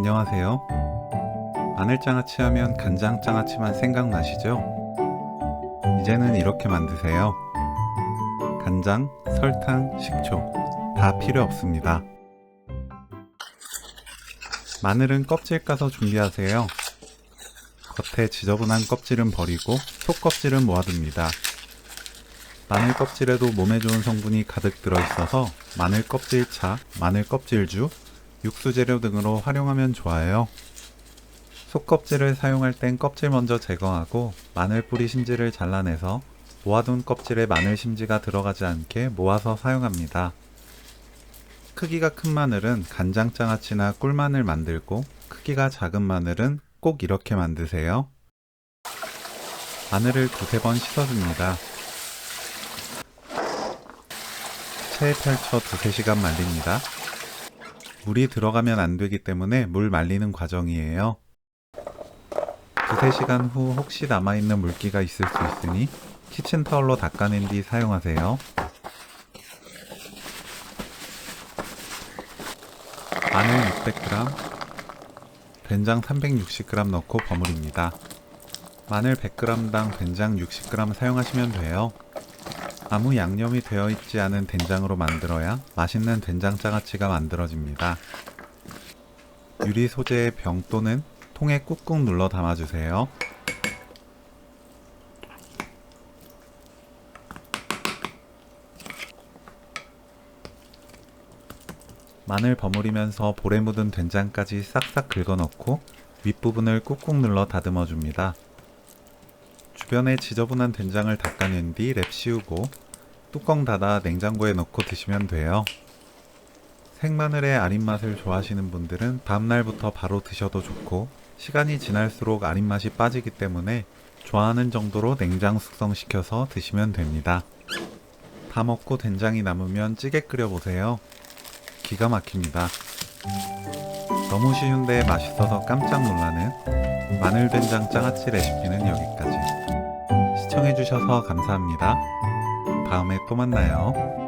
안녕하세요. 마늘장아찌 하면 간장장아찌만 생각나시죠? 이제는 이렇게 만드세요. 간장, 설탕, 식초 다 필요 없습니다. 마늘은 껍질 까서 준비하세요. 겉에 지저분한 껍질은 버리고 속껍질은 모아둡니다. 마늘 껍질에도 몸에 좋은 성분이 가득 들어있어서 마늘 껍질차, 마늘 껍질주, 육수 재료 등으로 활용하면 좋아요. 속껍질을 사용할 땐 껍질 먼저 제거하고 마늘 뿌리 심지를 잘라내서 모아둔 껍질에 마늘 심지가 들어가지 않게 모아서 사용합니다. 크기가 큰 마늘은 간장장아찌나 꿀마늘 만들고 크기가 작은 마늘은 꼭 이렇게 만드세요. 마늘을 두세 번 씻어줍니다. 체에 펼쳐 두세 시간 말립니다. 물이 들어가면 안 되기 때문에 물 말리는 과정이에요. 두세 시간 후 혹시 남아있는 물기가 있을 수 있으니 키친타올로 닦아낸 뒤 사용하세요. 마늘 600g, 된장 360g 넣고 버무립니다. 마늘 100g당 된장 60g 사용하시면 돼요. 아무 양념이 되어 있지 않은 된장으로 만들어야 맛있는 된장장아찌가 만들어집니다. 유리 소재의 병 또는 통에 꾹꾹 눌러 담아주세요. 마늘 버무리면서 볼에 묻은 된장까지 싹싹 긁어넣고 윗부분을 꾹꾹 눌러 다듬어 줍니다. 주변에 지저분한 된장을 닦아낸 뒤 랩 씌우고 뚜껑 닫아 냉장고에 넣고 드시면 돼요. 생마늘의 아린 맛을 좋아하시는 분들은 다음날부터 바로 드셔도 좋고 시간이 지날수록 아린 맛이 빠지기 때문에 좋아하는 정도로 냉장 숙성시켜서 드시면 됩니다. 다 먹고 된장이 남으면 찌개 끓여보세요. 기가 막힙니다. 너무 쉬운데 맛있어서 깜짝 놀라는 마늘된장 장아찌 레시피는 여기까지. 시청해주셔서 감사합니다. 다음에 또 만나요.